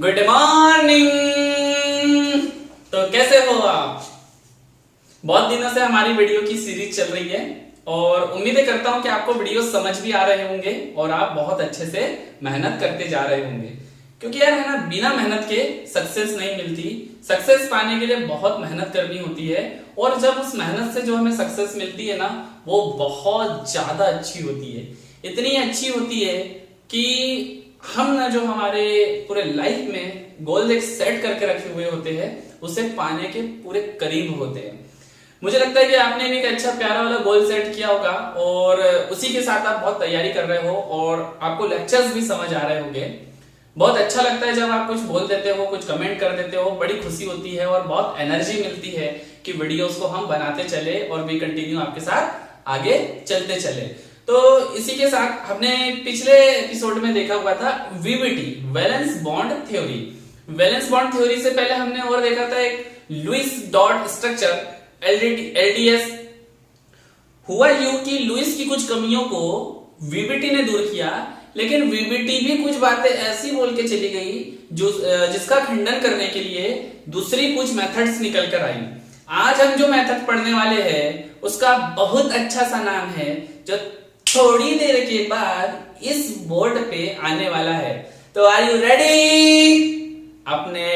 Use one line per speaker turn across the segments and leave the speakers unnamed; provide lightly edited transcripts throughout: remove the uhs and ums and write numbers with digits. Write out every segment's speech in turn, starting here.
Good morning. तो कैसे हो आप? बहुत दिनों से हमारी वीडियो की सीरीज चल रही है और उम्मीद करता हूं कि आपको वीडियो समझ भी आ रहे होंगे और आप बहुत अच्छे से मेहनत करते जा रहे होंगे, क्योंकि यार है ना, बिना मेहनत के सक्सेस नहीं मिलती। सक्सेस पाने के लिए बहुत मेहनत करनी होती है और जब उस मेहनत से जो हमें सक्सेस मिलती है ना, वो बहुत ज्यादा अच्छी होती है। इतनी अच्छी होती है कि हम ना जो हमारे पूरे लाइफ में गोल एक सेट करके रखे हुए होते हैं, उसे पाने के पूरे करीब होते हैं। मुझे लगता है कि आपने भी एक अच्छा प्यारा वाला गोल सेट किया होगा और उसी के साथ आप बहुत तैयारी कर रहे हो और आपको लेक्चर्स भी समझ आ रहे होंगे। बहुत अच्छा लगता है जब आप कुछ बोल देते हो, कुछ कमेंट कर देते हो, बड़ी खुशी होती है और बहुत एनर्जी मिलती है कि वीडियोस को हम बनाते चले और भी कंटिन्यू आपके साथ आगे चलते चले। तो इसी के साथ हमने पिछले एपिसोड में देखा हुआ था VBT, valence bond theory. Valence bond theory से पहले हमने और देखा था एक लुईस डॉट स्ट्रक्चर, एलडीएस। हुआ यूं कि लुईस की कुछ कमियों को वीबीटी ने दूर किया, लेकिन वीबीटी भी कुछ बातें ऐसी बोल के चली गई जिसका खंडन करने के लिए दूसरी कुछ मेथड्स निकल कर आई। आज हम जो मेथड पढ़ने वाले हैं उसका बहुत अच्छा सा नाम है, जो थोड़ी देर के बाद इस बोर्ड पे आने वाला है। तो आर यू रेडी? अपने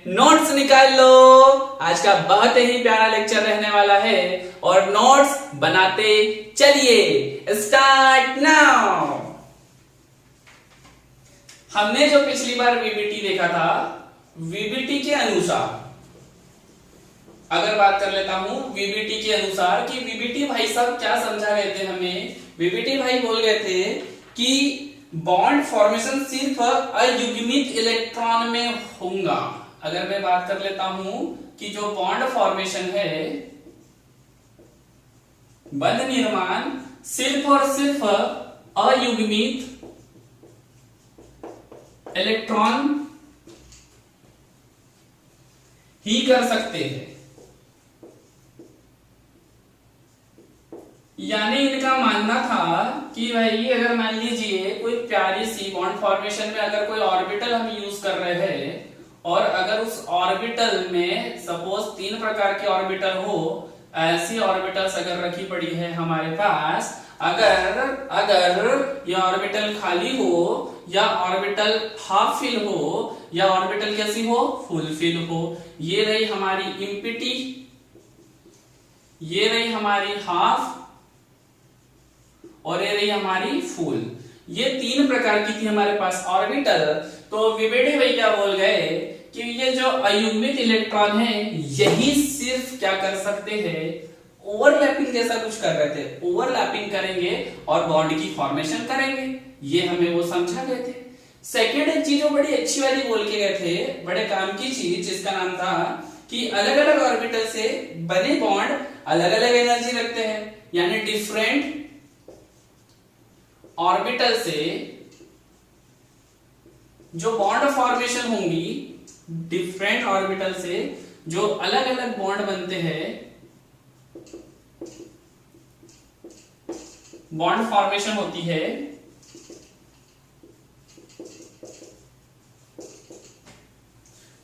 नोट्स निकाल लो, आज का बहुत ही प्यारा लेक्चर रहने वाला है और नोट्स बनाते चलिए। Start now. हमने जो पिछली बार वीबीटी देखा था, वीबीटी के अनुसार अगर बात कर लेता हूं वीबीटी के अनुसार कि वीबीटी भाई साहब क्या समझा गए थे हमें। वीबीटी भाई बोल गए थे कि बॉन्ड फॉर्मेशन सिर्फ अयुग्मित इलेक्ट्रॉन में होगा। अगर मैं बात कर लेता हूं कि जो बॉन्ड फॉर्मेशन है, बंध निर्माण सिर्फ और सिर्फ अयुग्मित इलेक्ट्रॉन ही कर सकते हैं। यानी इनका मानना था कि भाई अगर मान लीजिए कोई प्यारी सी बॉन्ड फॉर्मेशन में अगर कोई ऑर्बिटल हम यूज कर रहे हैं और अगर उस ऑर्बिटल में सपोज 3 प्रकार के ऑर्बिटल हो, ऐसी ऑर्बिटल्स अगर रखी पड़ी है हमारे पास, अगर ये ऑर्बिटल खाली हो या ऑर्बिटल हाफ फिल हो या ऑर्बिटल कैसी हो, फुल फिल हो। ये रही हमारी इम्पिटी, ये रही हमारी हाफ और ये रही हमारी फुल। ये 3 प्रकार की थी हमारे पास ऑर्बिटल। तो वीबीटी भाई क्या बोल गए कि ये जो अयुग्मित इलेक्ट्रॉन है, यही सिर्फ क्या कर सकते हैं, ओवरलैपिंग जैसा कुछ कर रहे थे। ओवरलैपिंग करेंगे और बॉन्ड की फॉर्मेशन करेंगे, ये हमें वो समझा गए थे। सेकेंड एक चीज बड़ी अच्छी वाली बोल के गए थे, बड़े काम की चीज, जिसका नाम था कि अलग अलग ऑर्बिटल से बने बॉन्ड अलग अलग एनर्जी रखते हैं। यानी डिफरेंट ऑर्बिटल से जो बॉन्ड फॉर्मेशन होंगी, डिफरेंट ऑर्बिटल से जो अलग अलग बॉन्ड बनते हैं, बॉन्ड फॉर्मेशन होती है,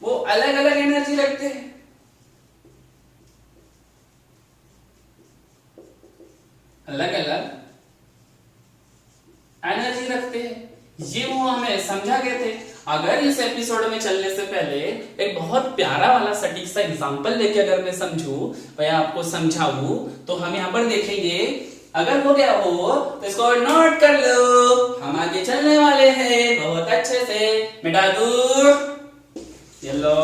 वो अलग अलग एनर्जी रखते हैं। अलग अलग एनर्जी रखते हैं, ये वो हमें समझा गए थे। अगर इस एपिसोड में चलने से पहले एक बहुत प्यारा वाला सटीक सा एग्जांपल लेके अगर मैं समझूं या आपको समझाऊं, तो हम यहां पर देखेंगे। अगर हो गया हो तो इसको नोट कर लो, हम आगे चलने वाले हैं बहुत अच्छे से। मिटा दो, चलो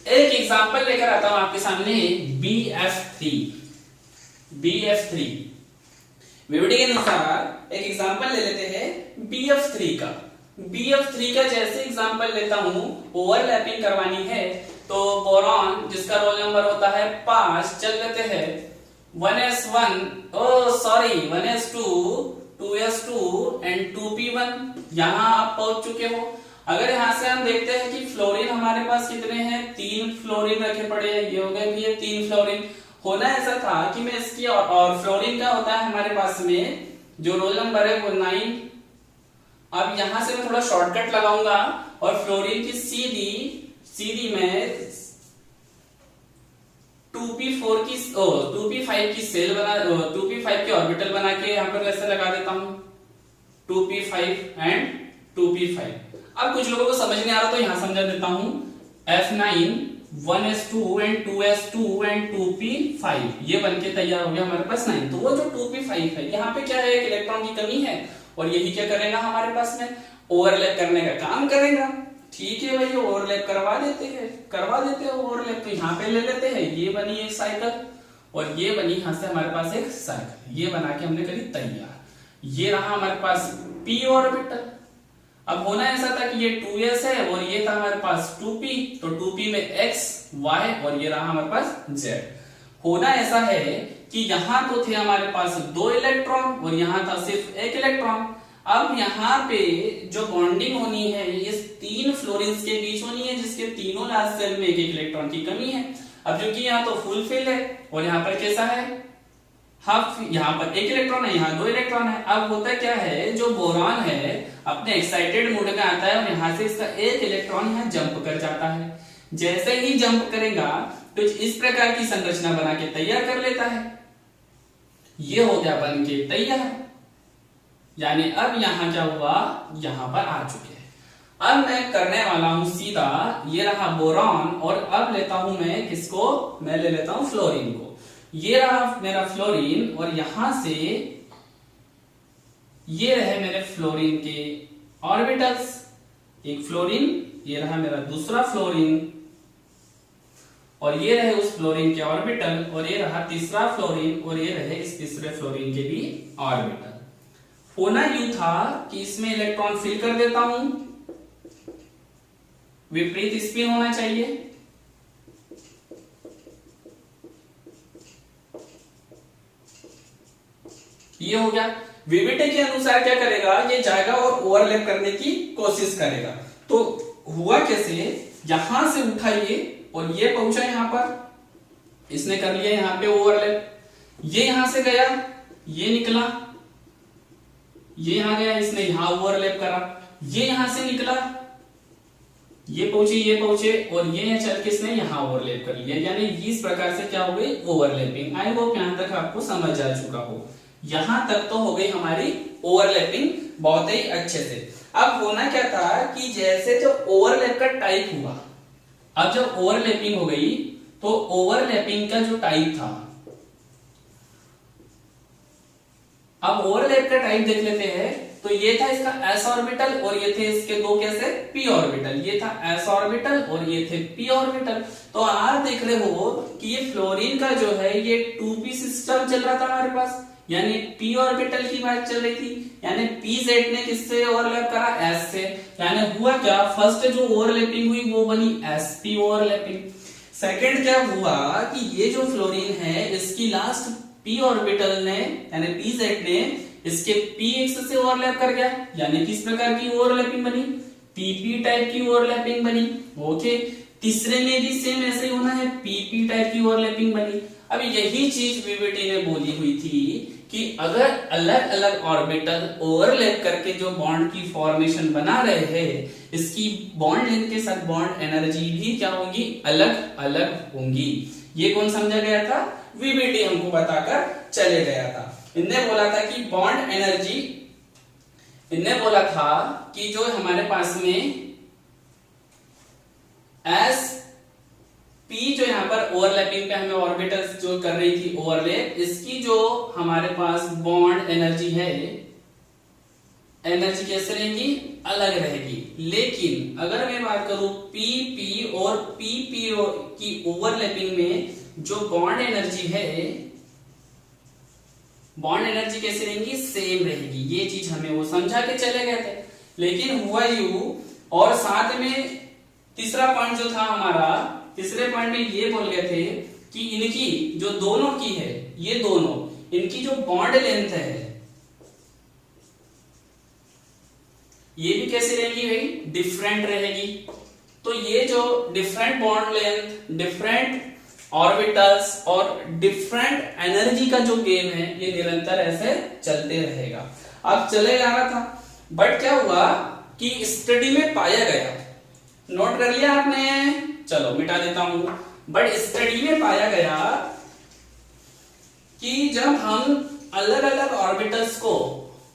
एक एग्जांपल लेकर आता हूं आपके सामने, BF3। वीबीटी के अनुसार एक एग्जांपल ले लेते हैं BF3 का। BF3 का जैसे एग्जांपल लेता हूं, ओवरलैपिंग करवानी है तो बोरॉन जिसका रोल नंबर होता है 5, चल लेते हैं 1s1, 1s2, 2s2 and 2p1। यहां आप पहुंच चुके हो। अगर यहां से हम देखते हैं कि फ्लोरीन हमारे पास कितने हैं, 3 फ्लोरीन रखे पड़े हैं। ये हो गए कि ये 3 फ्लोरीन। होना ऐसा था कि मैं इसकी और फ्लोरीन का होता है हमारे पास में जो रोल नंबर है वो 9 अब यहां से मैं थोड़ा शॉर्टकट लगाऊंगा और फ्लोरीन की सीधी सीधी में 2p5 की सेल बना 2p5 के ऑर्बिटल बना के यहां पर ऐसे लगा देता हूं 2p5 एंड 2p5। अब कुछ लोगों को समझ नहीं आ रहा तो यहां समझा देता हूं F9 1s2 and 2s2 and 2p5 ये बनके तैयार हो गया हमारे पास 9। तो वो जो 2p5 है यहाँ पे क्या है, एक इलेक्ट्रॉन की कमी है और यही क्या करेगा हमारे पास में ओवरलैप करने का काम करेगा। ठीक है भाई, ओवरलैप करवा देते हैं ओवरलैप। तो यहाँ पे ले लेते हैं, ये बनी एक साइकिल और ये बनी यहां से हमारे पास एक साइकिल, ये बना के हमने करी तैयार। ये रहा हमारे पास p ऑर्बिटल। अब होना ऐसा था कि ये 2s है और ये था हमारे पास 2p, तो 2p में x y और ये रहा हमारे पास z। होना ऐसा है कि यहां तो थे हमारे पास 2 इलेक्ट्रॉन और यहां था सिर्फ 1 इलेक्ट्रॉन। अब यहाँ पे जो बॉन्डिंग होनी है ये 3 फ्लोरीन्स के बीच होनी है, जिसके तीनों लास्ट सेल में 1 इलेक्ट्रॉन की कमी है। अब जो कि यहाँ तो फुल फिल है और यहाँ पर कैसा है, हाफ। यहाँ पर 1 इलेक्ट्रॉन है, यहाँ 2 इलेक्ट्रॉन है। अब होता क्या है, जो बोरॉन है अपने एक्साइटेड मोड में आता है और यहाँ से इसका 1 इलेक्ट्रॉन यहाँ जंप कर जाता है। जैसे ही जंप करेगा तो इस प्रकार की संरचना बना के तैयार कर लेता है। ये हो गया बन के तैयार, यानी अब यहां क्या हुआ, यहां पर आ चुके हैं। अब मैं करने वाला हूं सीधा, ये रहा बोरॉन और अब लेता हूं मैं किसको, मैं ले लेता हूं फ्लोरीन को। ये रहा मेरा फ्लोरीन और यहां से ये रहे मेरे फ्लोरीन के ऑर्बिटल्स, एक फ्लोरीन, ये रहा मेरा दूसरा फ्लोरीन और ये रहे उस फ्लोरीन के ऑर्बिटल और ये रहा तीसरा फ्लोरीन और ये रहे इस तीसरे फ्लोरीन के भी ऑर्बिटल। होना यूं था कि इसमें इलेक्ट्रॉन फिल कर देता हूं, विपरीत स्पिन होना चाहिए। ये हो गया। वीवीटी के अनुसार क्या करेगा, ये जाएगा और ओवरलैप करने की कोशिश करेगा। तो हुआ कैसे, यहां से उठा ये और ये पहुंचा यहां पर, इसने कर लिया यहां पे ओवरलैप। ये यहां से गया, ये निकला, ये यहां गया, इसने यहां ओवरलैप करा। ये यहां से निकला, ये पहुंचे और ये यहां चल के इसने यहां ओवरलैप कर लिया। यानी इस प्रकार से क्या हो गई, ओवरलैपिंग। आई होप यहां तक आपको समझ आ चुका हो। यहां तक तो हो गई हमारी ओवरलैपिंग बहुत ही अच्छे से। अब होना क्या था कि जैसे जो ओवरलैप का टाइप हुआ, अब जब ओवरलैपिंग हो गई तो ओवरलैपिंग का जो टाइप था, अब ओवरलैप का टाइप देख लेते हैं। तो ये था इसका s ऑर्बिटल और ये थे इसके दो कैसे p ऑर्बिटल। ये था s ऑर्बिटल और ये थे p ऑर्बिटल। तो आप देख रहे हो कि ये फ्लोरीन का जो है ये 2p सिस्टम चल रहा था हमारे पास, यानी p ऑर्बिटल की बात चल रही थी। यानी pz ने किससे ओवरलैप करा, s से। यानी हुआ क्या, फर्स्ट जो ओवरलैपिंग हुई वो बनी sp ओवरलैपिंग। सेकंड क्या हुआ कि ये जो फ्लोरीन है इसकी लास्ट p ऑर्बिटल ने यानी pz ने इसके px से ओवरलैप कर गया, यानी किस प्रकार की ओवरलैपिंग बनी, pp टाइप की ओवरलैपिंग बनी। ओके, तीसरे में भी सेम ऐसे ही होना है, pp टाइप की ओवरलैपिंग बनी। अब यही चीज वीवीटी ने बोली हुई थी कि अगर अलग अलग ऑर्बिटल ओवरलैप करके जो बॉन्ड की फॉर्मेशन बना रहे हैं, इसकी बॉन्ड लेंथ के साथ बॉन्ड एनर्जी भी क्या होंगी, अलग अलग होंगी। ये कौन समझा गया था, वीवीटी हमको बताकर चले गया था। इनने बोला था कि बॉन्ड एनर्जी, इनने बोला था कि जो हमारे पास में एस पी जो यहाँ पर ओवरलैपिंग पे हमें ऑर्बिटल्स जो कर रही थी ओवरलैप, इसकी जो हमारे पास बॉन्ड एनर्जी है, एनर्जी कैसे रहेगी, अलग रहेगी। लेकिन अगर मैं बात करूं पी पी और पी पी की ओवरलैपिंग में जो बॉन्ड एनर्जी है, बॉन्ड एनर्जी कैसे रहेंगी, सेम रहेगी। ये चीज हमें वो समझा के चले गए थे। लेकिन हुआ यू, और साथ में तीसरा पॉइंट जो था हमारा, तीसरे पॉइंट में ये बोल गए थे कि इनकी जो दोनों की है, ये दोनों इनकी जो बॉन्ड लेंथ है ये भी कैसे रहेगी भाई, डिफरेंट रहेगी। तो ये जो different bond length, different orbitals और डिफरेंट एनर्जी का जो गेम है, ये निरंतर ऐसे चलते रहेगा। अब चले जा रहा था बट क्या हुआ कि स्टडी में पाया गया, नोट कर लिया आपने, चलो मिटा देता हूं, बट स्टडी में पाया गया कि जब हम अलग अलग ऑर्बिटल्स को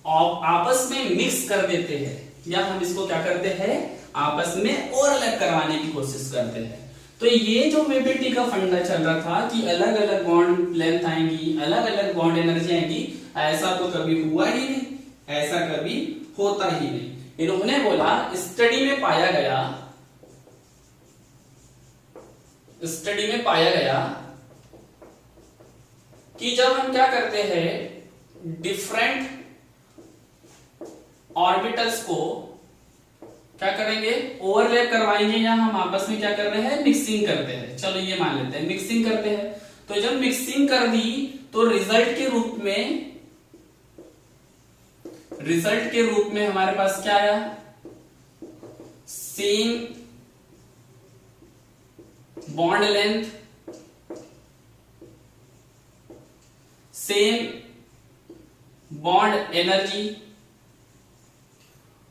आपस में मिक्स कर देते हैं, या हम इसको क्या करते हैं, आपस में और अलग करवाने की कोशिश करते हैं, तो ये जो वीबीटी का फंडा चल रहा था कि अलग अलग बॉन्ड लेंथ आएंगी, अलग अलग बॉन्ड एनर्जी आएंगी, ऐसा तो कभी हुआ ही नहीं, ऐसा कभी होता ही नहीं। इन्होंने बोला स्टडी में पाया गया कि जब हम क्या करते हैं, डिफरेंट ऑर्बिटल्स को क्या करेंगे, ओवरलैप करवाएंगे, या हम आपस में क्या कर रहे हैं, मिक्सिंग करते हैं, चलो ये मान लेते हैं मिक्सिंग करते हैं। तो जब मिक्सिंग कर दी तो रिजल्ट के रूप में हमारे पास क्या आया, same bond length, same bond energy,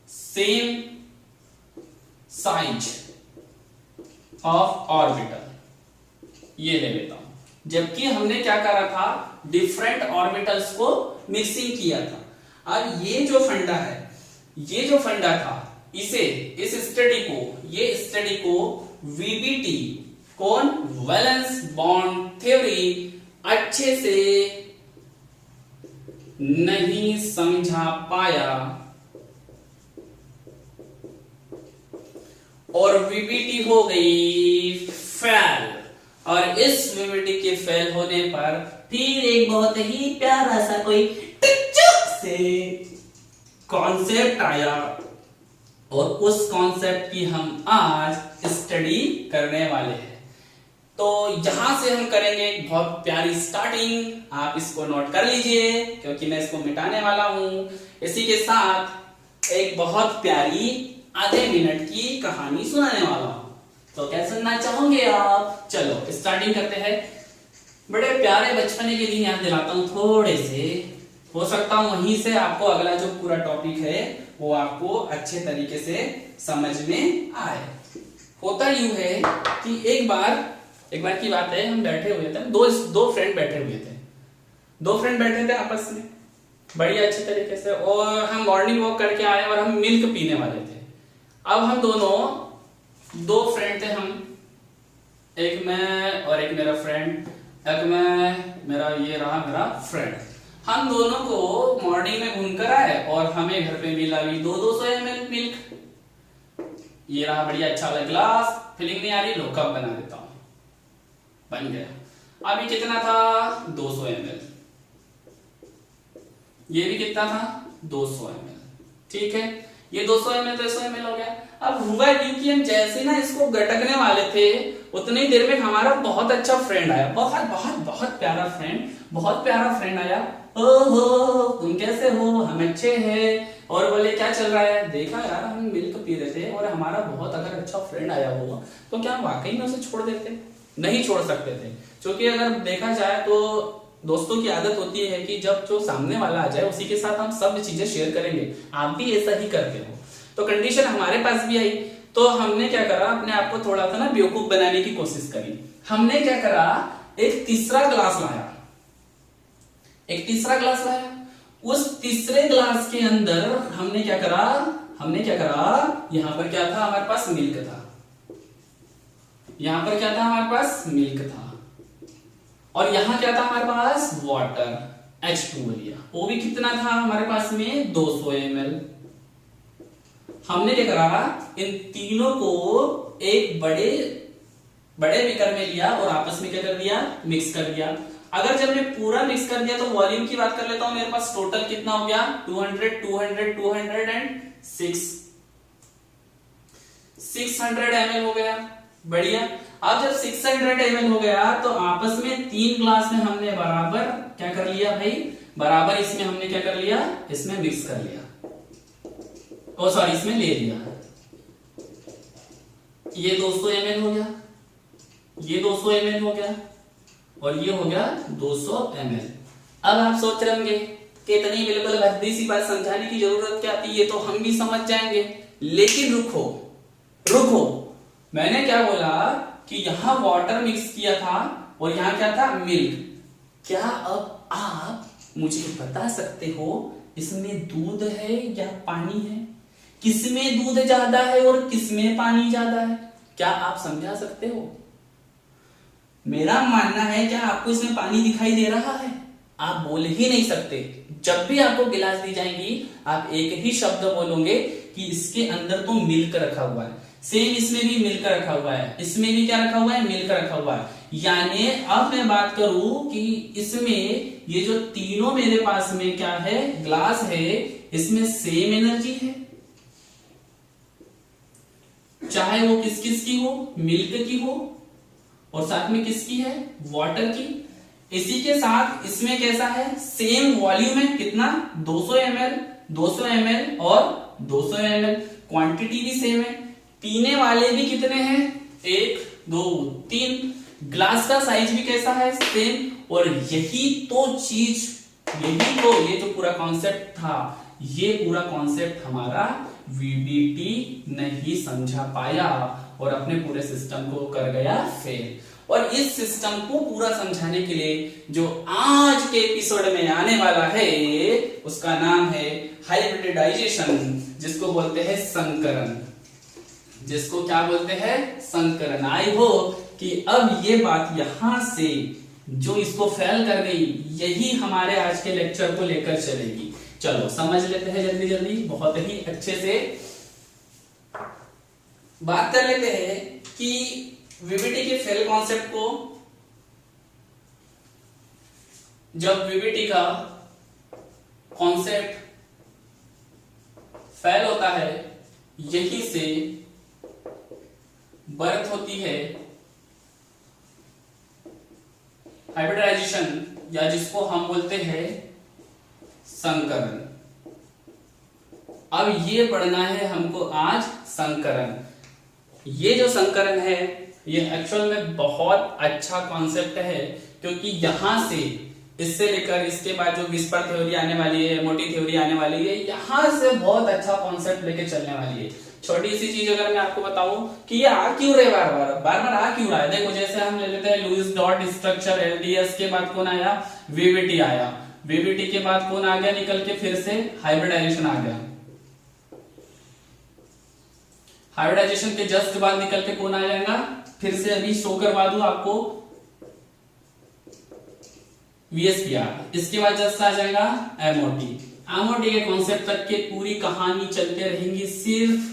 same size of orbital, ये ले लेता हूं। जबकि हमने क्या करा था, डिफरेंट ऑर्बिटल्स को मिक्सिंग किया था। अब ये जो फंडा था, इस स्टडी को वीबीटी, कौन, वैलेंस बॉन्ड थ्योरी, अच्छे से नहीं समझा पाया और वीबीटी हो गई फेल। और इस वीबीटी के फेल होने पर फिर एक बहुत ही प्यारा सा कोई टिचक से कॉन्सेप्ट आया, और उस कॉन्सेप्ट की हम आज स्टडी करने वाले हैं। तो यहां से हम करेंगे एक बहुत प्यारी स्टार्टिंग, आप इसको नोट कर लीजिए क्योंकि मैं इसको मिटाने वाला हूं। इसी के साथ एक बहुत प्यारी आधे मिनट की कहानी सुनाने वाला हूं, तो क्या सुनना चाहोगे आप? चलो स्टार्टिंग करते हैं। बड़े प्यारे बचपने के दिन याद दिलाता हूं थोड़े से, हो सकता हूं वहीं से आपको अगला जो पूरा टॉपिक है वो आपको अच्छे तरीके से समझ में आए। होता यूं है कि एक बार की बात है, हम बैठे हुए थे, दो फ्रेंड बैठे थे आपस में बड़ी अच्छे तरीके से, और हम मॉर्निंग वॉक करके आए और हम मिल्क पीने वाले थे। अब हम दोनों दो फ्रेंड थे, हम, एक मैं और एक मेरा फ्रेंड, ये रहा मेरा फ्रेंड। हम दोनों को मॉर्निंग में घूमकर आए और हमें घर पे मिला भी 200 ml मिल्क। ये रहा बढ़िया अच्छा वाला ग्लास, फीलिंग नहीं आ रही, लो कप बना देता हूं, बन गया। अभी कितना था, 200 ml, ये भी कितना था, 200 ml, ठीक है, ये 200 ml 200 ml हो गया। अब हुआ यूं कि हम जैसे ना इसको गटकने वाले थे, उतनी देर में हमारा बहुत अच्छा फ्रेंड आया, बहुत प्यारा फ्रेंड आया। ओहो तुम कैसे हो, हम अच्छे हैं, और बोले क्या चल रहा है। देखा यार हम मिल्क पी रहे थे और हमारा बहुत अगर अच्छा फ्रेंड आया होगा तो क्या हम वाकई में उसे छोड़ देते? नहीं छोड़ सकते थे, क्योंकि अगर देखा जाए तो दोस्तों की आदत होती है कि जब जो सामने वाला आ जाए उसी के साथ हम सब चीजें शेयर करेंगे। आप भी ऐसा ही करते हो, तो कंडीशन हमारे पास भी आई। तो हमने क्या करा, अपने आप को थोड़ा सा ना बेवकूफ बनाने की कोशिश करी। हमने क्या करा, एक तीसरा ग्लास लाया। उस तीसरे ग्लास के अंदर हमने क्या करा, यहां पर क्या था, हमारे पास मिल्क था। और यहां क्या था हमारे पास, वाटर, H2O लिया। वो भी कितना था हमारे पास में, 200 ml। हमने क्या करा, इन तीनों को एक बड़े बीकर में लिया और आपस में क्या कर दिया, मिक्स कर दिया। अगर जब मैं पूरा मिक्स कर दिया तो वॉल्यूम की बात कर लेता हूं, मेरे पास टोटल कितना हो गया, 600 ml हो गया। बढ़िया। अब जब 600 ml हो गया तो आपस में 3 ग्लास में हमने बराबर क्या कर लिया भाई, बराबर इसमें हमने क्या कर लिया, इसमें मिक्स कर लिया, इसमें ले लिया। ये 200 ml हो गया, ये 200 ml हो गया, और ये हो गया 200 ml। अब आप सोच रहे होंगे इतनी बिल्कुल भद्दी सी बात समझाने की जरूरत क्या थी, ये तो हम भी समझ जाएंगे। लेकिन रुको रुको, मैंने क्या बोला कि यहाँ वाटर मिक्स किया था और यहाँ क्या था, मिल्क। क्या अब आप मुझे बता सकते हो इसमें दूध है या पानी है? किसमें दूध ज्यादा है और किसमें पानी ज्यादा है? क्या आप समझा सकते हो? मेरा मानना है, क्या आपको इसमें पानी दिखाई दे रहा है? आप बोल ही नहीं सकते। जब भी आपको गिलास दी जाएंगी आप एक ही शब्द बोलोगे कि इसके अंदर तो मिल्क रखा हुआ है। सेम इसमें भी मिल्क रखा हुआ है, इसमें भी क्या रखा हुआ है, मिल्क रखा हुआ है। यानी अब मैं बात करूं कि इसमें ये जो तीनों मेरे पास में क्या है, ग्लास है, इसमें सेम एनर्जी है, चाहे वो किस किस की हो, मिल्क की हो और साथ में किसकी है, वाटर की। इसी के साथ इसमें कैसा है, सेम वॉल्यूम है, कितना, 200 ml, 200 ml और 200 ml, क्वांटिटी भी सेम है। पीने वाले भी कितने हैं, 1 2 3। ग्लास का साइज भी कैसा है, सेम। और यही तो चीज, यही तो ये जो पूरा कॉन्सेप्ट था, ये पूरा कॉन्सेप्ट हमारा वीबीटी नहीं समझा पाया और अपने पूरे सिस्टम को कर गया फेल। और इस सिस्टम को पूरा समझाने के लिए जो आज के एपिसोड में आने वाला है उसका नाम है हाइब्रिडाइजेशन, जिसको बोलते हैं संकरण, जिसको क्या बोलते हैं, संकरण। आई हो कि अब ये बात यहां से जो इसको फेल कर गई, यही हमारे आज के लेक्चर को लेकर चलेगी। चलो समझ लेते हैं जल्दी जल्दी, बहुत ही अच्छे से बात कर लेते हैं कि वीबीटी के फेल कॉन्सेप्ट को, जब वीबीटी का कॉन्सेप्ट फेल होता है, यही से बर्थ होती है हाइब्रिडाइजेशन, या जिसको हम बोलते हैं संकरण। अब ये पढ़ना है हमको आज संकरण। ये जो संकरण है ये एक्चुअल में बहुत अच्छा कॉन्सेप्ट है, क्योंकि यहां से, इससे लेकर इसके बाद जो विस्पर थ्योरी आने वाली है, मोटी थ्योरी आने वाली है, यहां से बहुत अच्छा कॉन्सेप्ट लेके चलने वाली है। छोटी सी चीज अगर मैं आपको बताऊं कि ये आ क्यों रहे बार बार बार बार आ क्यों रहा है, देखो जैसे हम ले लेते हैं लुईस डॉट स्ट्रक्चर, एलडीएस के बाद कौन आया, वीबीटी आया, वीबीटी के बाद कौन आ गया निकल के, फिर से हाइब्रिडाइजेशन आ गया, हाइब्रिडाइजेशन के जस्ट बाद निकल के कौन आ जाएगा, फिर से अभी शो करवा दूं आपको, वीएसपीआर। इसके बाद जस्ट आ जाएगा एमओटी। एमओटी के कॉन्सेप्ट तक के पूरी कहानी चलते रहेंगी सिर्फ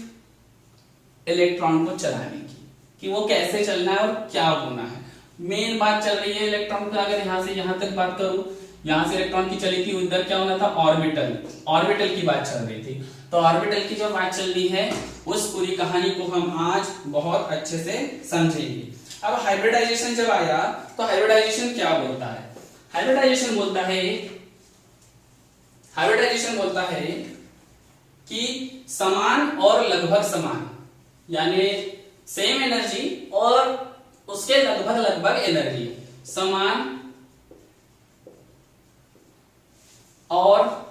इलेक्ट्रॉन को चलाने की, कि वो कैसे चलना है और क्या होना है। मेन बात चल रही है इलेक्ट्रॉन का। अगर यहां से यहां तक बात करूं, यहां से इलेक्ट्रॉन की चली थी, उधर क्या होना था, ऑर्बिटल, ऑर्बिटल की बात चल रही थी। तो ऑर्बिटल की जो बात चल रही है उस पूरी कहानी को हम आज बहुत अच्छे से समझेंगे। अब हाइब्रिडाइजेशन जब आया तो हाइब्रिडाइजेशन क्या बोलता है, हाइब्रिडाइजेशन बोलता है कि समान और लगभग समान, यानी सेम एनर्जी और उसके लगभग एनर्जी, समान और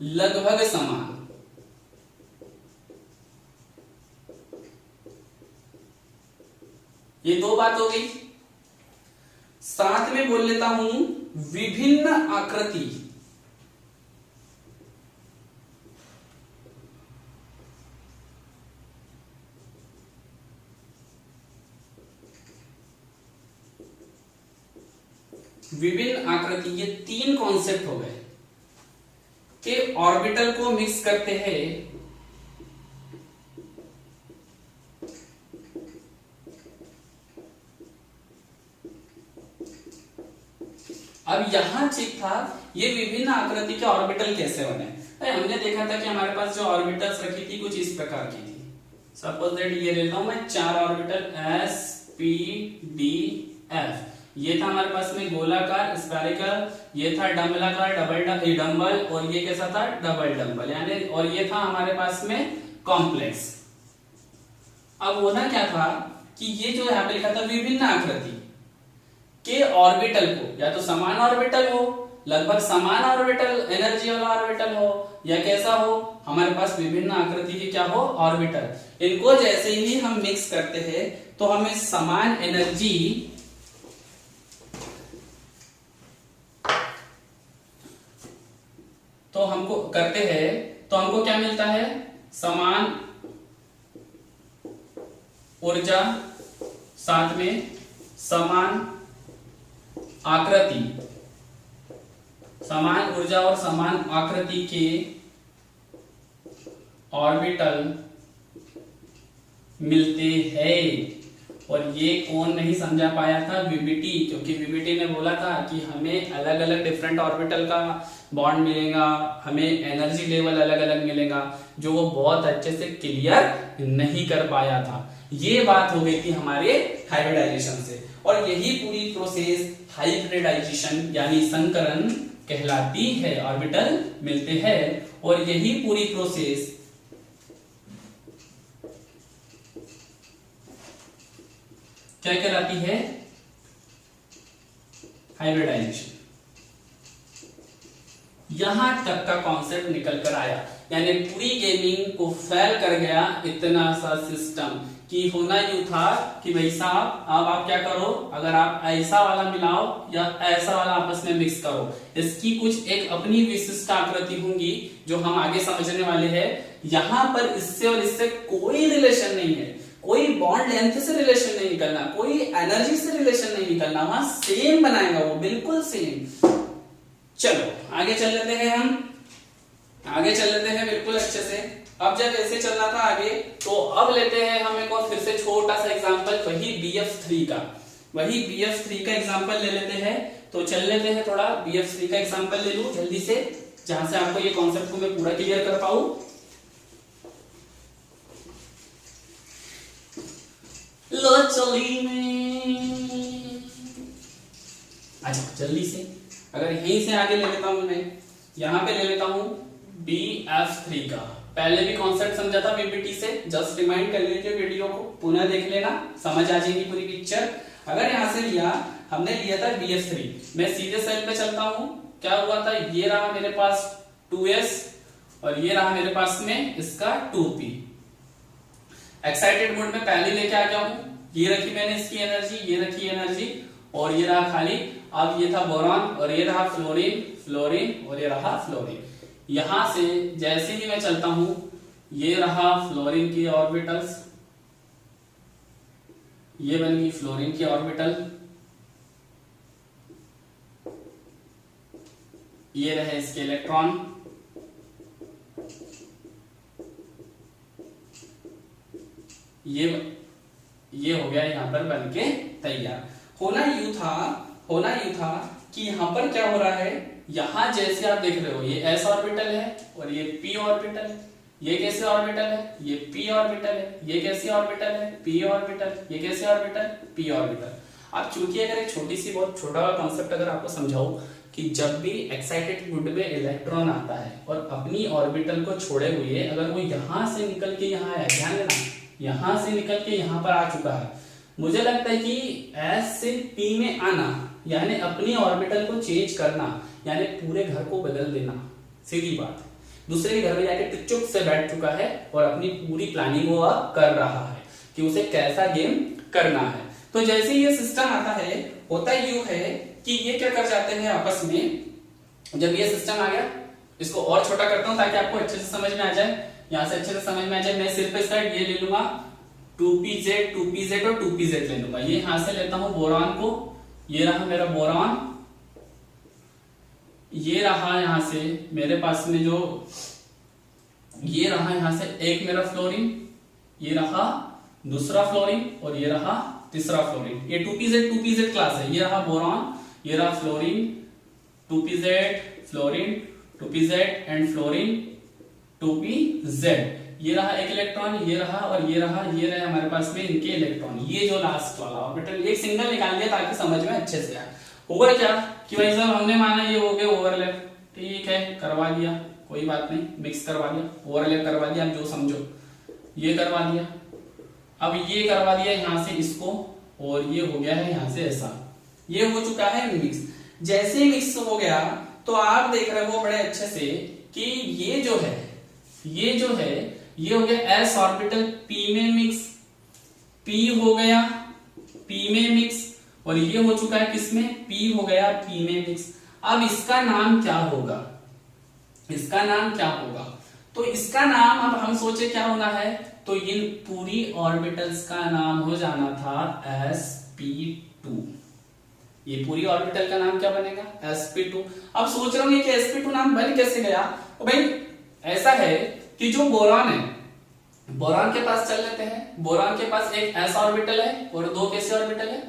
लगभग समान, ये दो बात हो गई। साथ में बोल लेता हूं विभिन्न आकृति, विभिन्न आकृति, ये तीन कॉन्सेप्ट हो गए कि ऑर्बिटल को मिक्स करते हैं अब यहां ठीक था, ये विभिन्न आकृति के ऑर्बिटल कैसे बने। हमने देखा था कि हमारे पास जो ऑर्बिटल्स रखी थी कुछ इस प्रकार की थी। सपोज दैट ये लेता हूं मैं 4 orbital S P D F, ये था हमारे पास में गोलाकार स्फेरिकल, ये था डम्बलाकार डंबल, और ये कैसा था, डबल डंबल, यानी, और ये था हमारे पास में कॉम्प्लेक्स। अब होना क्या था कि ये जो यहां पे लिखा था विभिन्न आकृति के ऑर्बिटल को, या तो समान ऑर्बिटल हो लगभग समान ऑर्बिटल एनर्जी वाला ऑर्बिटल हो, या कैसा हो, हमारे पास विभिन्न आकृति के क्या हो, ऑर्बिटल। इनको जैसे ही हम मिक्स करते हैं तो हमें समान एनर्जी तो हमको करते हैं तो हमको क्या मिलता है, समान ऊर्जा साथ में समान आकृति, समान ऊर्जा और समान आकृति के ऑर्बिटल मिलते हैं। और ये कौन नहीं समझा पाया था, वीबीटी, क्योंकि वीबीटी ने बोला था कि हमें अलग अलग डिफरेंट ऑर्बिटल का बॉन्ड मिलेगा, हमें एनर्जी लेवल अलग अलग मिलेगा, जो वो बहुत अच्छे से क्लियर नहीं कर पाया था। ये बात हो गई थी हमारे हाइब्रिडाइजेशन से, और यही पूरी प्रोसेस हाइब्रिडाइजेशन यानी संकरण कहलाती है। ऑर्बिटल मिलते हैं और यही पूरी प्रोसेस क्या कहलाती है, हाइब्रिडाइजेशन। यहां तक का कॉन्सेप्ट निकल कर आया, यानी पूरी गेमिंग को फैल कर गया इतना सा सिस्टम कि होना यूं था कि भाई साहब अब आप क्या करो, अगर आप ऐसा वाला मिलाओ या ऐसा वाला आपस में मिक्स करो, इसकी कुछ एक अपनी विशिष्ट आकृति होंगी जो हम आगे समझने वाले हैं। यहां पर इससे और इससे कोई रिलेशन नहीं है, कोई बॉन्ड लेंथ से रिलेशन नहीं निकलना, कोई एनर्जी से रिलेशन नहीं निकलना, वहां सेम बनाएगा वो, बिल्कुल सेम। चलो आगे चल लेते हैं, हम आगे चल लेते हैं बिल्कुल अच्छे से। अब जब ऐसे चलना था आगे, तो अब लेते हैं हम एक और फिर से छोटा सा एग्जांपल, वही BF3 का, वही BF3 का एग्जांपल ले लेते हैं। तो चल लेते हैं थोड़ा, BF3 का एग्जांपल ले लूं जल्दी से, जहां से आपको ये कॉन्सेप्ट को मैं पूरा क्लियर कर पाऊं। लो चली में, अच्छा जल्दी से, अगर यहीं से आगे ले लेता हूं मैं, यहां पे ले लेता हूं BF3 का। पहले भी कॉन्सेप्ट समझा था बीबीटी से, जस्ट रिमाइंड कर लीजिए, वीडियो को पुनः देख लेना, समझ आ जाएगी पूरी पिक्चर। अगर यहां से लिया, हमने लिया था BF3, मैं सीधे सेल पे चलता हूं, क्या हुआ था, ये रहा मेरे पास 2s और ये रहा मेरे पास में इसका 2p। एक्साइटेड मोड में पहले लेके आ गया हूं, ये रखी मैंने इसकी एनर्जी, ये रखी एनर्जी, और ये रहा खाली। अब ये था बोरॉन और ये रहा फ्लोरीन, फ्लोरीन और ये रहा फ्लोरीन। यहां से जैसे ही मैं चलता हूं, ये रहा फ्लोरीन की ऑर्बिटल्स, ये बन गई फ्लोरीन की ऑर्बिटल, ये रहे इसके इलेक्ट्रॉन, ये हो गया यहां पर बनके तैयार। होना यूं था कि यहां पर क्या हो रहा है, यहां जैसे आप देख रहे हो ये s ऑर्बिटल है और ये p ऑर्बिटल है, ये कैसे ऑर्बिटल है, ये p ऑर्बिटल है, ये कैसी ऑर्बिटल है, p ऑर्बिटल, ये कैसे ऑर्बिटल, p ऑर्बिटल। अब चूंकि अगर एक छोटी सी बहुत छोटा कॉन्सेप्ट अगर आपको समझाऊं कि जब भी एक्साइटेड मोड में इलेक्ट्रॉन आता है और अपनी ऑर्बिटल को छोड़े हुए अगर वो यहां से निकल के यहां आया, ध्यान देना, यहां से निकल के यहां पर आ चुका है, मुझे लगता है कि S से P में आना यानी अपनी ऑर्बिटल को चेंज करना, यानी पूरे घर को बदल देना, सीधी बात। दूसरे के घर में जाके चुप से बैठ चुका है और अपनी पूरी प्लानिंग वो कर रहा है कि उसे कैसा गेम करना है। तो जैसे ये सिस्टम आता है, होता यूं है कि ये क्या कर जाते हैं आपस में, जब ये सिस्टम आ गया, इसको और छोटा करता हूं ताकि आपको अच्छे से समझ में आ जाए, यहां से अच्छे से समझ में आ जाए। मैं सिर्फ इसका ये ले लूंगा 2pz और 2pz ले लूंगा। ये यहां से लेता हूं बोरॉन को, ये रहा मेरा बोरॉन, ये रहा यहां से मेरे पास में जो, ये रहा यहां से एक मेरा फ्लोरीन, ये रहा दूसरा फ्लोरीन और ये रहा तीसरा फ्लोरीन। ये 2pz क्लास है। ये रहा बोरॉन, ये रहा fluorine, 2pz fluorine, 2pz and fluorine, 2pz। ये रहा एक इलेक्ट्रॉन, ये रहा और ये रहा, ये रहे हमारे पास में इनके इलेक्ट्रॉन। ये जो लास्ट वाला ऑर्बिटल, एक सिंगल निकाल लिया ताकि समझ में अच्छे से आए। होगा क्या कि भाई साहब हमने माना ये हो गया ओवरलैप, ठीक है, करवा दिया, कोई बात नहीं, मिक्स करवा दिया, ओवरलैप करवा दिया, आप जो समझो, ये करवा दिया। अब ये करवा दिया यहां से इसको, और ये हो गया है यहां से ऐसा, ये हो चुका है मिक्स। जैसे मिक्स हो गया तो आप देख रहे हो बड़े अच्छे से कि ये जो है ये हो गया s ऑर्बिटल p में मिक्स, p हो गया p में मिक्स, और ये हो चुका है किसमें, p हो गया p में मिक्स। अब इसका नाम क्या होगा, इसका नाम क्या होगा, तो इसका नाम अब हम सोचे क्या होना है, तो इन पूरी ऑर्बिटल्स का नाम हो जाना था sp2। ये पूरी ऑर्बिटल का नाम क्या बनेगा, sp2। अब सोच रहे होंगे कि sp2 नाम बन कैसे गया, तो भाई ऐसा है कि जो बोरॉन है, बोरॉन के पास चल लेते हैं। बोरॉन के पास एक s ऑर्बिटल है और दो कैसे ऑर्बिटल है,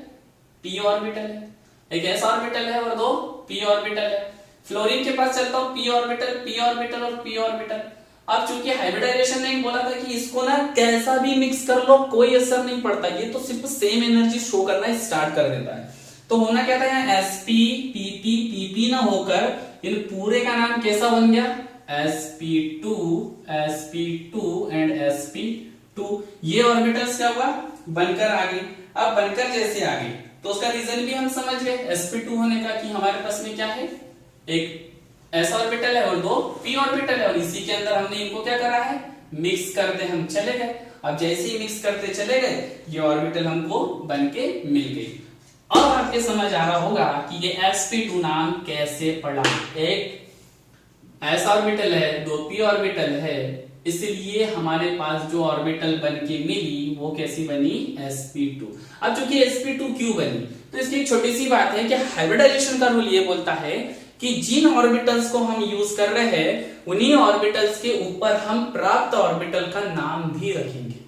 p ऑर्बिटल है। एक s ऑर्बिटल है और दो p ऑर्बिटल है। फ्लोरीन के पास चलता हूं p ऑर्बिटल, p ऑर्बिटल और p ऑर्बिटल। अब चूंकि हाइब्रिडाइजेशन ने बोला था कि इसको ना कैसा भी मिक्स कर लो कोई असर नहीं पड़ता, ये तो सिर्फ सेम एनर्जी शो करना स्टार्ट कर देता है। तो होना क्या था, यहाँ sp pp pp ना होकर इन पूरे का नाम कैसा बन गया, sp2 एंड sp2। ये ऑर्बिटल्स क्या हुआ, बनकर आ गई। अब बनकर जैसे आ गई तो उसका रीजन भी हम समझ गए sp2 होने का, कि हमारे पास में क्या है, एक s ऑर्बिटल है और दो p ऑर्बिटल है, और इसी के अंदर हमने इनको क्या करा है, मिक्स करते हम चले गए। अब जैसे ही मिक्स करते चले गए ये ऑर्बिटल हमको बनके मिल गई। अब आपके समझ आ रहा होगा कि ये sp2 नाम कैसे पड़ा। एक s ऑर्बिटल है, दो p ऑर्बिटल है, इसलिए हमारे पास जो ऑर्बिटल बनके मिली वो कैसी बनी, sp2। अब चूंकि sp2 क्यों बनी, तो इसकी एक छोटी सी बात है कि हाइब्रिडाइजेशन का रूल ये बोलता है कि जिन ऑर्बिटल्स को हम यूज कर रहे हैं उन्हीं ऑर्बिटल्स के ऊपर हम प्राप्त ऑर्बिटल का नाम भी रखेंगे।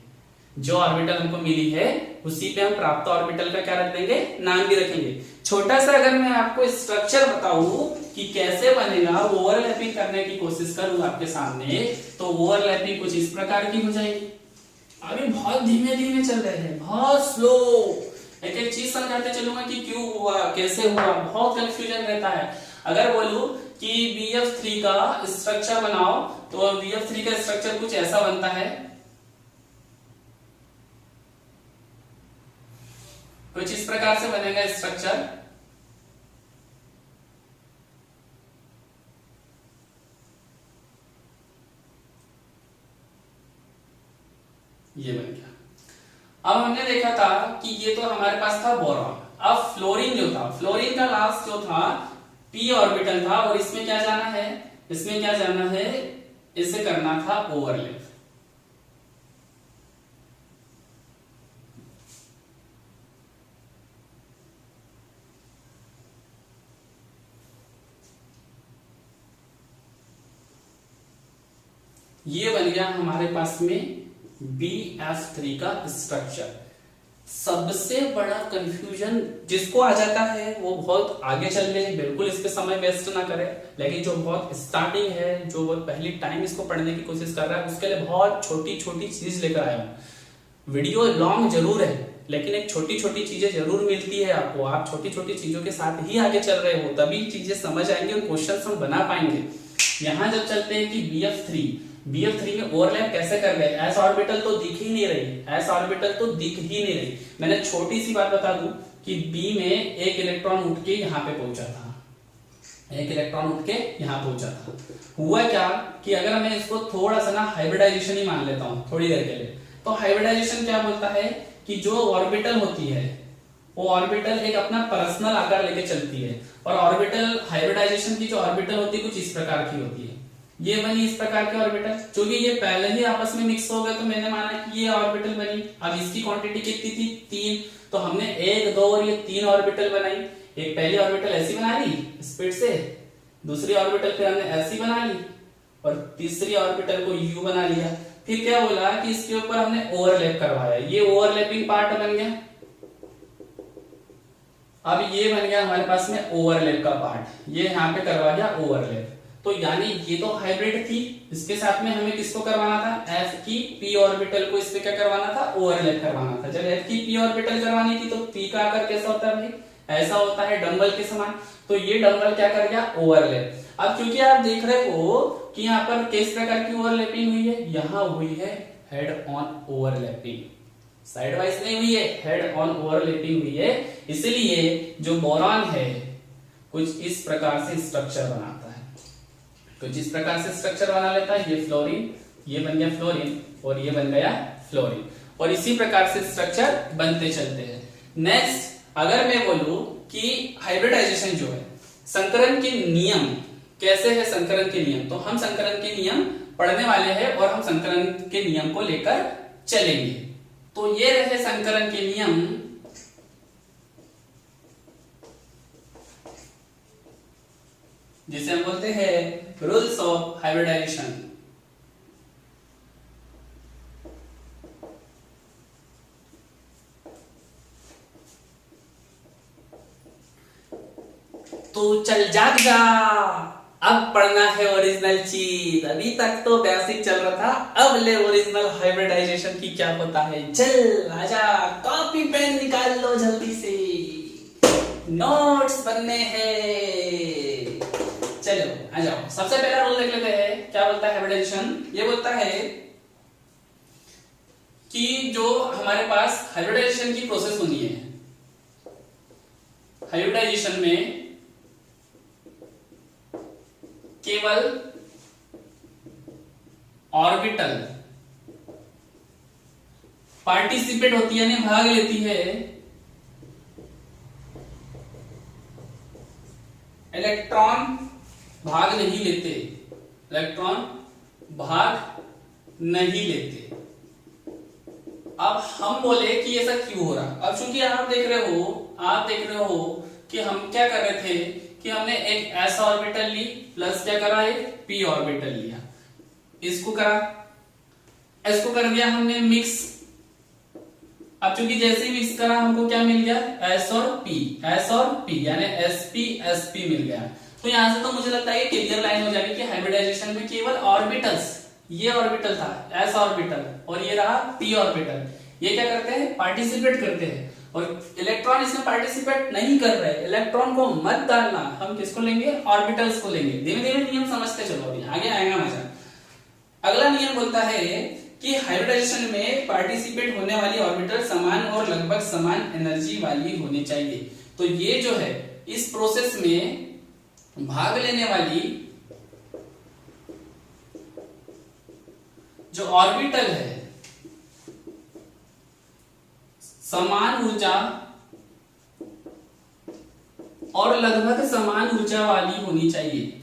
जो ऑर्बिटल हमको मिली है उसी पे हम प्राप्त ऑर्बिटल का क्या रख देंगे, नाम भी रखेंगे। छोटा सा अगर मैं आपको स्ट्रक्चर बताऊं कि कैसे बनेगा, ओवरलैपिंग करने की कोशिश करूं आपके सामने, तो ओवरलैपिंग कुछ इस प्रकार की हो जाएगी। अभी बहुत धीमे धीमे चल रहे हैं, बहुत स्लो, एक एक चीज समझाते चलूंगा कि क्यों हुआ, कैसे हुआ, बहुत कंफ्यूजन रहता है। अगर बोलूं कि BF3 का स्ट्रक्चर बनाओ तो BF3 का स्ट्रक्चर कुछ ऐसा बनता है, कुछ इस प्रकार से बनेगा स्ट्रक्चर। ये बन गया। अब हमने देखा था कि ये तो हमारे पास था बोरॉन। अब फ्लोरीन जो था, फ्लोरीन का लास्ट जो था p ऑर्बिटल था, और इसमें क्या जाना है, इसमें क्या जाना है, इसे करना था ओवरलैप। ये बन गया हमारे पास में BF3 का स्ट्रक्चर। सबसे बड़ा कंफ्यूजन जिसको आ जाता है वो बहुत आगे चल ले, बिल्कुल इस पे समय वेस्ट ना करे, लेकिन जो बहुत स्टार्टिंग है, जो बहुत पहली टाइम इसको पढ़ने की कोशिश कर रहा है, उसके लिए बहुत छोटी छोटी चीज लेकर आया हूं। वीडियो लॉन्ग जरूर है लेकिन एक छोटी छोटी चीजें जरूर मिलती है आपको। आप छोटी छोटी चीजों के साथ ही आगे चल रहे हो तभी चीजें समझ आएंगी और क्वेश्चन हम बना पाएंगे। यहां जब चलते हैं कि BF3 में ओवरलैप कैसे कर गए, s ऑर्बिटल तो दिख ही नहीं रही, s ऑर्बिटल तो दिख ही नहीं रही। मैंने छोटी सी बात बता दूं कि B में एक इलेक्ट्रॉन उठ के यहाँ पे पहुंचा था, एक इलेक्ट्रॉन उठ के यहाँ पहुंचा था। हुआ क्या कि अगर मैं इसको थोड़ा सा ना हाइब्रिडाइजेशन ही मान लेता हूँ थोड़ी देर के लिए, तो हाइब्रिडाइजेशन क्या बोलता है कि जो ऑर्बिटल होती है वो ऑर्बिटल एक अपना पर्सनल आकार लेके चलती है, और ऑर्बिटल हाइब्रिडाइजेशन की जो ऑर्बिटल होती है कुछ इस प्रकार की होती है। ये बनी इस प्रकार की ऑर्बिटल, क्योंकि ये पहले ही आपस में मिक्स हो गए तो मैंने माना कि ये ऑर्बिटल बनी। अब इसकी क्वांटिटी कितनी थी, 3, तो हमने 1, 2 और ये 3 ऑर्बिटल बनाई। एक पहली ऑर्बिटल ऐसी बना ली स्पीड से, दूसरी ऑर्बिटल फिर हमने ऐसी बना ली, और तीसरी ऑर्बिटल को यू बना लिया। फिर क्या बोला कि इसके ऊपर हमने ओवरलैप करवाया, ये ओवरलैपिंग पार्ट बन गया। अब ये बन गया हमारे पास में ओवरलैप का पार्ट, ये यहाँ पे करवा दिया ओवरलैप। तो यानी ये तो हाइब्रिड थी, इसके साथ में हमें किसको करवाना था, f की p ऑर्बिटल को इस पे क्या करवाना था, ओवरलैप करवाना था। जब f की p ऑर्बिटल करवानी थी तो p का आकार कैसा होता है भाई, ऐसा होता है डंबल के समान। तो ये डंबल क्या कर गया, ओवरलैप। अब क्योंकि आप देख रहे हो कि यहाँ पर किस प्रकार की ओवरलैपिंग हुई है, यहाँ हुई है head on overlapping, side wise नहीं हुई है, हेड ऑन ओवरलैपिंग हुई है। इसलिए जो बोरॉन है कुछ इस प्रकार से स्ट्रक्चर बनाता है। कुछ इस प्रकार से स्ट्रक्चर बना लेता है। ये फ्लोरीन, ये बन गया फ्लोरीन और ये बन गया फ्लोरीन, और इसी प्रकार से स्ट्रक्चर बनते चलते हैं। नेक्स्ट अगर मैं बोलूं कि हाइब्रिडाइजेशन जो है, संकरण के नियम कैसे है, संकरण के नियम, तो हम संकरण के नियम पढ़ने वाले हैं और हम संकरण के नियम को लेकर चलेंगे। तो ये रहे संकरण के नियम। जिसे हम बोलते हैं रूल्स ऑफ हाइब्रिडाइजेशन। तो चल जाग जा, अब पढ़ना है ओरिजिनल चीज। अभी तक तो बेसिक चल रहा था, अब ले ओरिजिनल हाइब्रिडाइजेशन की क्या होता है। चल आजा, कॉपी पेन निकाल लो जल्दी से, नोट्स बनने हैं। चलो आ जाओ, सबसे पहला रूल देख लेते हैं। क्या बोलता है हाइब्रिडाइजेशन? ये बोलता है कि जो हमारे पास हाइब्रिडाइजेशन की प्रोसेस होनी है, हाइब्रिडाइजेशन में केवल ऑर्बिटल पार्टिसिपेट होती है, यानी भाग लेती है, इलेक्ट्रॉन भाग नहीं लेते, इलेक्ट्रॉन भाग नहीं लेते। अब हम बोले कि ऐसा क्यों हो रहा? अब चूंकि आप देख रहे हो कि हम क्या कर रहे थे कि हमने एक s ऑर्बिटल ली प्लस क्या करा, एक p ऑर्बिटल लिया, इसको कर दिया हमने मिक्स। अब चूंकि जैसे ही मिक्स करा हमको क्या मिल गया, s और p यानी sp मिल गया। तो यहां से तो मुझे लगता है कि क्लियर लाइन हो जाएगी कि हाइब्रिडाइजेशन में केवल ऑर्बिटल्स, ये ऑर्बिटल था s ऑर्बिटल और ये रहा p ऑर्बिटल, ये क्या करते हैं, पार्टिसिपेट करते हैं। और इलेक्ट्रॉन इसमें पार्टिसिपेट नहीं कर रहे, इलेक्ट्रॉन को मत डालना, हम किसको लेंगे, ऑर्बिटल्स को लेंगे। धीमे धीमे नियम समझते चलो, अभी आगे आएगा मजा। अगला नियम बोलता है कि हाइब्रिडाइजेशन में पार्टिसिपेट होने वाली ऑर्बिटल समान और लगभग समान एनर्जी वाली होनी चाहिए। तो ये जो है इस प्रोसेस में भाग लेने वाली जो ऑर्बिटल है समान ऊर्जा और लगभग समान ऊर्जा वाली होनी चाहिए।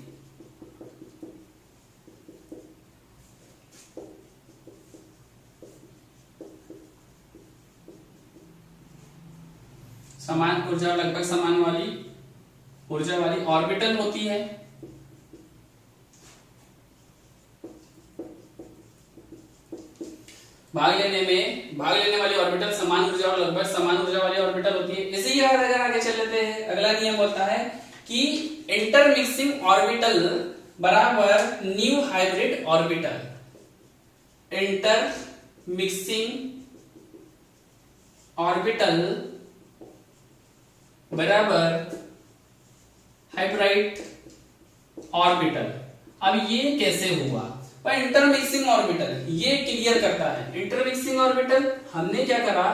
समान ऊर्जा, लगभग समान वाली ऊर्जा वाली ऑर्बिटल होती है। भाग लेने वाली ऑर्बिटल समान ऊर्जा और लगभग समान ऊर्जा वाली ऑर्बिटल होती है। इसी अगर आगे चल लेते हैं, अगला नियम बोलता है कि इंटरमिक्सिंग ऑर्बिटल बराबर new hybrid orbital. Intermixing orbital बराबर हाइब्रिड ऑर्बिटल। अब ये कैसे हुआ? पर इंटरमिक्सिंग ऑर्बिटल ये क्लियर करता है। इंटरमिक्सिंग ऑर्बिटल हमने क्या करा,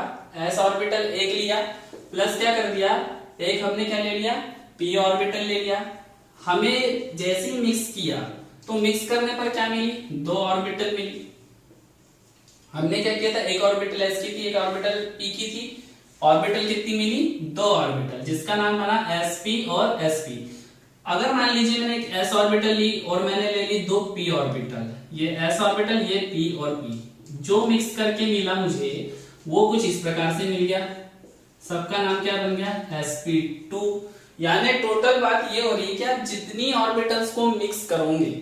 s ऑर्बिटल एक लिया प्लस क्या कर दिया, एक हमने क्या ले लिया, p ऑर्बिटल ले लिया। हमें जैसे ही मिक्स किया तो मिक्स करने पर क्या मिली, दो ऑर्बिटल मिली। हमने क्या किया था, एक ऑर्बिटल s की थी, एक ऑर्बिटल p की थी। ऑर्बिटल कितनी मिली, दो ऑर्बिटल, जिसका नाम बना sp और sp। अगर मान लीजिए मैंने एक s ऑर्बिटल ली और मैंने ले ली दो p ऑर्बिटल, ये s ऑर्बिटल, ये p और p, जो मिक्स करके मिला मुझे वो कुछ इस प्रकार से मिल गया। सबका नाम क्या बन गया, sp2। यानी टोटल बात ये हो रही है कि आप जितनी ऑर्बिटल्स को मिक्स करोगे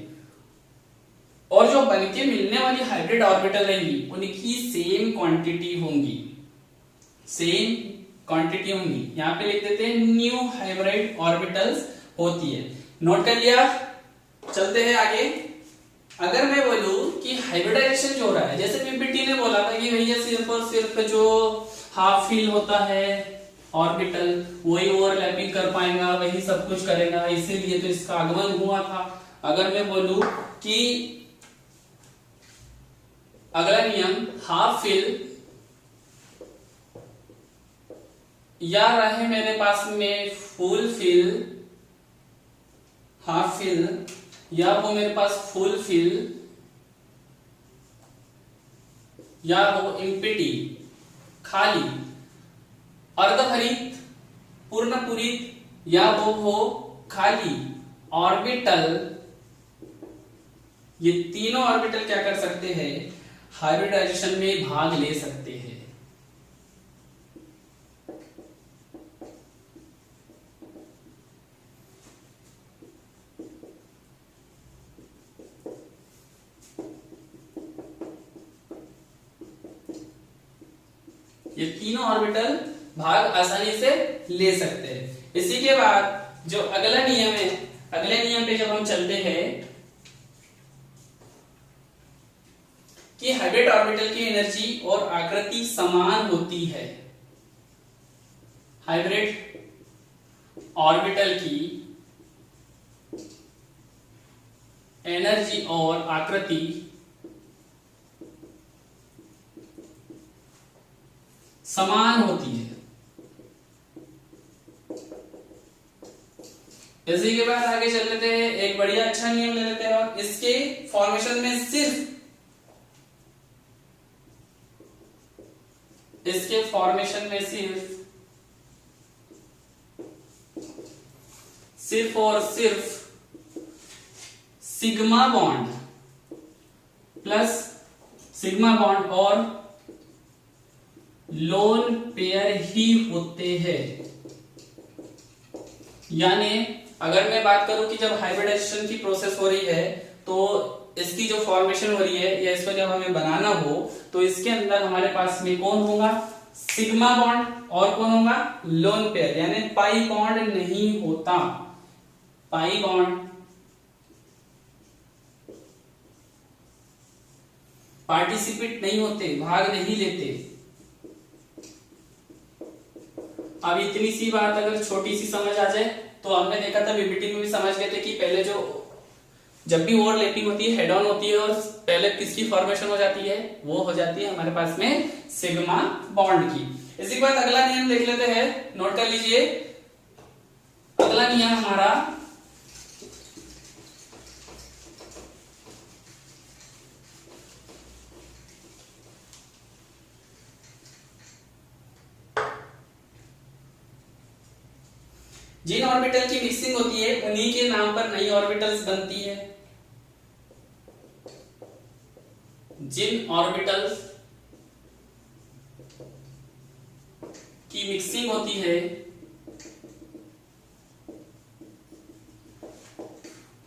और जो बनके मिलने वाली हाइब्रिड ऑर्बिटल रहेंगी उनकी सेम क्वांटिटी होंगी, सेम क्वांटिटी होंगी। यहाँ पे लिख देते हैं न्यू हाइब्रिड ऑर्बिटल्स होती है। नोट कर लिया, चलते हैं आगे। अगर मैं बोलूं कि हाइब्रिडाइजेशन जो हो रहा है, जैसे पीपीटी ने बोला था कि भैया सिर्फ और सिर्फ जो हाफ फिल होता है ऑर्बिटल वही ओवरलैपिंग कर पाएगा, वही सब कुछ करेगा, इसीलिए तो इसका आगमन हुआ था। अगर मैं बोलूं कि अगला नियम हाफ फिल या रहे मेरे पास में फुल फिल, हाफ फिल या हो मेरे पास फुलफिल, या हो एम्प्टी खाली, अर्धभरित, पूर्णपूरित, या वो हो खाली, ऑर्बिटल, ये तीनों ऑर्बिटल क्या कर सकते हैं, हाइब्रिडाइजेशन में भाग ले सकते हैं। ये तीनों ऑर्बिटल भाग आसानी से ले सकते हैं। इसी के बाद जो अगला नियम है, अगले नियम पे जब हम चलते हैं कि हाइब्रिड ऑर्बिटल की एनर्जी और आकृति समान होती है। हाइब्रिड ऑर्बिटल की एनर्जी और आकृति समान होती है। इसी के बाद आगे चल लेते हैं, एक बढ़िया अच्छा नियम ले लेते हैं और इसके फॉर्मेशन में सिर्फ, इसके फॉर्मेशन में सिर्फ और सिर्फ sigma bond plus sigma bond और लोन पेयर ही होते हैं। यानी अगर मैं बात करूं कि जब हाइब्रिडाइजेशन की प्रोसेस हो रही है तो इसकी जो फॉर्मेशन हो रही है या इसको जब हमें बनाना हो तो इसके अंदर हमारे पास में कौन होगा, सिग्मा बॉन्ड, और कौन होगा, लोन पेयर, यानी पाई बॉन्ड नहीं होता। पाई बॉन्ड पार्टिसिपेट नहीं होते, भाग नहीं लेते। अब इतनी सी बात अगर छोटी सी समझ आ जाए तो हमने देखा था बीबीटी में भी समझ गए थे कि पहले जो जब भी ओवरलैपिंग होती है, हेड ऑन होती है और पहले किसकी फॉर्मेशन हो जाती है, वो हो जाती है हमारे पास में सिग्मा बॉन्ड की। इसी के बाद अगला नियम देख लेते हैं, नोट कर लीजिए। अगला नियम हमारा जिन ऑर्बिटल की मिक्सिंग होती है उन्हीं के नाम पर नई ऑर्बिटल्स बनती है। जिन ऑर्बिटल्स की मिक्सिंग होती है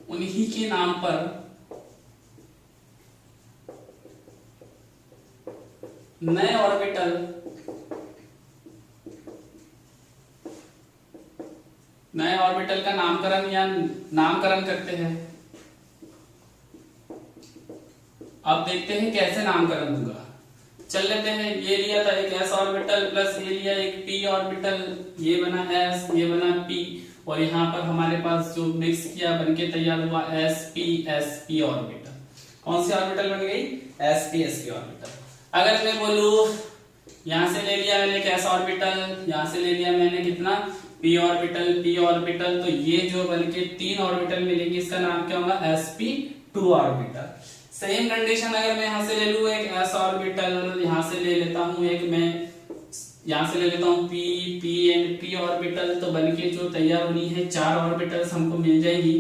उन्हीं के नाम पर नए ऑर्बिटल का नामकरण या नामकरण करते हैं। अब देखते हैं कैसे नामकरण होगा। चल लेते हैं, ये लिया था एक s ऑर्बिटल प्लस ये लिया एक p ऑर्बिटल, ये बना s, ये बना p, और यहाँ पर हमारे पास जो मिक्स किया बनके तैयार हुआ sp ऑर्बिटल। कौन सी ऑर्बिटल बन गई, sp ऑर्बिटल। अगर मैं बोलूं यहां से ले लिया मैंने एक s ऑर्बिटल, यहां से ले लिया मैंने कितना p ऑर्बिटल, तो ये जो बनके तीन ऑर्बिटल मिलेंगे इसका नाम क्या होगा, sp2 ऑर्बिटल। सेम कंडीशन अगर मैं यहां से ले लूं एक s ऑर्बिटल, यहां से ले लेता हूं एक मैं यहां से ले लेता हूं p एंड p ऑर्बिटल, तो बनके जो तैयार होनी है चार ऑर्बिटल्स हमको मिल जाएगी,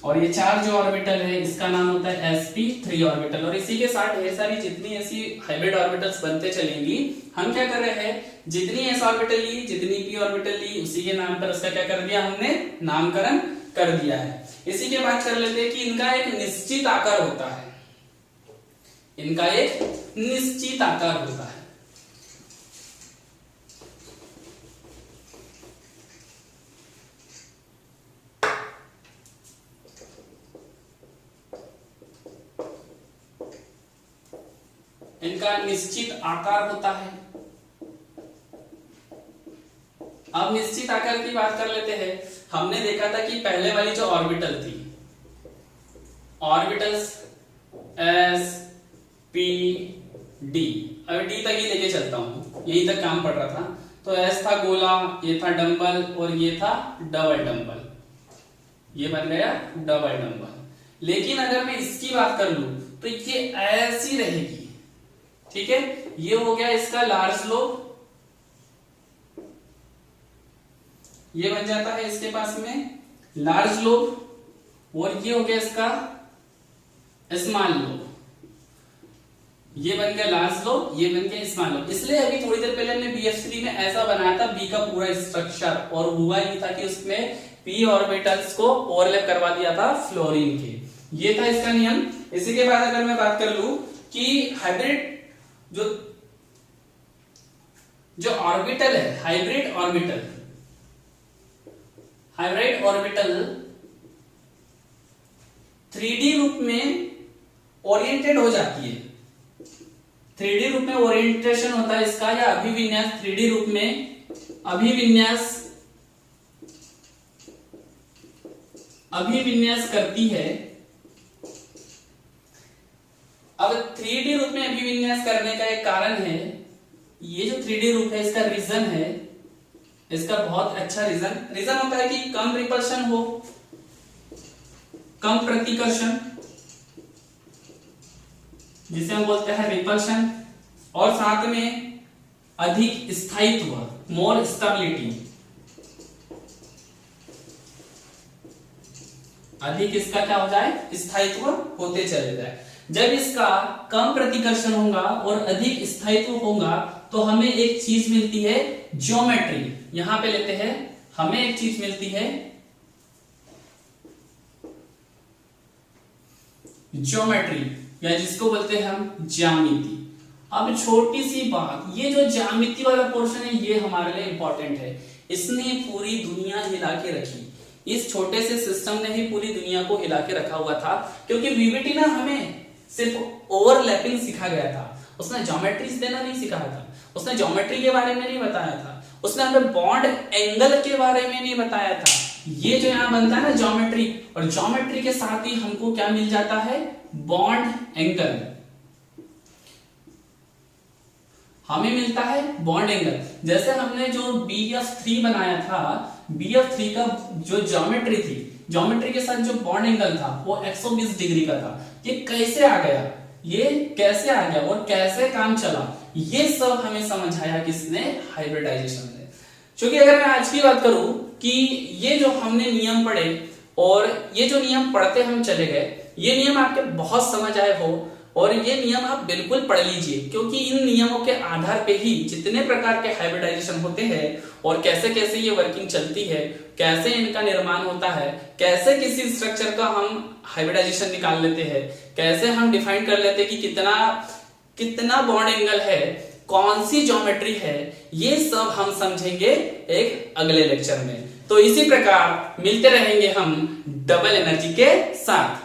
और ये चार जो ऑर्बिटल है इसका नाम होता है sp3 ऑर्बिटल। और इसी के साथ ढेर सारी जितनी ऐसी हाइब्रिड ऑर्बिटल्स बनते चलेंगी। हम क्या कर रहे हैं, जितनी s ऑर्बिटल ली, जितनी p ऑर्बिटल ली, उसी के नाम पर उसका क्या कर दिया हमने, नामकरण कर दिया है। इसी के बाद कर लेते हैं कि इनका एक निश्चित आकार होता है, इनका एक निश्चित आकार होता है। इनका निश्चित आकार होता है। अब निश्चित आकार की बात कर लेते हैं। हमने देखा था कि पहले वाली जो ऑर्बिटल थी, ऑर्बिटल्स एस पी डी, अब डी तक ही लेके चलता हूं, यहीं तक काम पड़ रहा था। तो एस था गोला, ये था डंबल और ये था डबल डंबल, ये बन गया डबल डंबल। लेकिन अगर मैं इसकी बात कर लूं तो ये ऐसी रहेगी, ठीक है। ये हो गया इसका लार्ज लोब, ये बन जाता है इसके पास में लार्ज लोब, और ये हो गया इसका स्मॉल लोब। ये बन गया लार्ज लोब, ये बन गया स्मॉल लोब। इसलिए अभी थोड़ी देर पहले हमने BF3 में ऐसा बनाया था बी का पूरा स्ट्रक्चर, और हुआ ये था कि उसमें p ऑर्बिटल्स को ओवरलैप करवा दिया था फ्लोरीन के। ये था इसका नियम। इसी के बाद अगर मैं बात कर लूं कि हाइब्रिड जो ऑर्बिटल है, हाइब्रिड ऑर्बिटल 3D रूप में ओरिएंटेड हो जाती है। 3D रूप में ओरिएंटेशन होता है इसका, या अभिविन्यास 3D रूप में अभिविन्यास करती है। अब 3D रूप में अभिविन्यास करने का एक कारण है, ये जो 3D रूप है इसका रीजन है, इसका बहुत अच्छा रीजन होता है कि कम रिपल्शन हो, कम प्रतिकर्षण, जिसे हम बोलते हैं रिपल्शन, और साथ में अधिक स्थायित्व, मोर स्टेबिलिटी, अधिक इसका क्या हो जाए, स्थायित्व होते चले जाए। जब इसका कम प्रतिकर्षण होगा और अधिक स्थायित्व होगा तो हमें एक चीज मिलती है ज्योमेट्री। यहां पे लेते हैं, हमें एक चीज मिलती है ज्योमेट्री, या जिसको बोलते हैं हम ज्यामिति। अब छोटी सी बात, ये जो ज्यामिति वाला पोर्शन है ये हमारे लिए इंपॉर्टेंट है। इसने पूरी दुनिया हिला के रखी, इस छोटे से सिस्टम ने ही पूरी दुनिया को हिला के रखा हुआ था, क्योंकि वीवीटी ना हमें सिर्फ ओवरलैपिंग सिखा गया था, उसने ज्योमेट्रीज देना नहीं सिखाया था, उसने ज्योमेट्री के बारे में नहीं बताया था, उसने हमें बॉन्ड एंगल के बारे में नहीं बताया था। ये जो यहाँ बनता है ना ज्योमेट्री, और ज्योमेट्री के साथ ही हमको क्या मिल जाता है, बॉन्ड एंगल, हमें मिलता है बॉन्ड एंगल। जैसे हमने जो BF3 बनाया था, BF3 का जो ज्योमेट्री थी, ज्योमेट्री के साथ जो बॉन्ड एंगल था वो 120 डिग्री का था। ये कैसे आ गया, ये कैसे आ गया और कैसे काम चला, ये सब हमें समझाया किसने, हाइब्रिडाइजेशन ने। क्योंकि अगर मैं आज की बात करूं कि ये जो हमने नियम पढ़े, और ये जो नियम पढ़ते हम चले गए, ये नियम आपके बहुत समझ आए हो, और ये नियम आप बिल्कुल पढ़ लीजिए, क्योंकि इन नियमों के आधार पे ही जितने प्रकार के हाइब्रिडाइजेशन होते हैं और कैसे कैसे ये वर्किंग चलती है, कैसे इनका निर्माण होता है, कैसे किसी स्ट्रक्चर का हम हाइब्रिडाइजेशन निकाल लेते हैं, कैसे हम डिफाइन कर लेते हैं कि कितना बॉन्ड एंगल है, कौन सी ज्योमेट्री है, ये सब हम समझेंगे एक अगले लेक्चर में। तो इसी प्रकार मिलते रहेंगे हम डबल एनर्जी के साथ।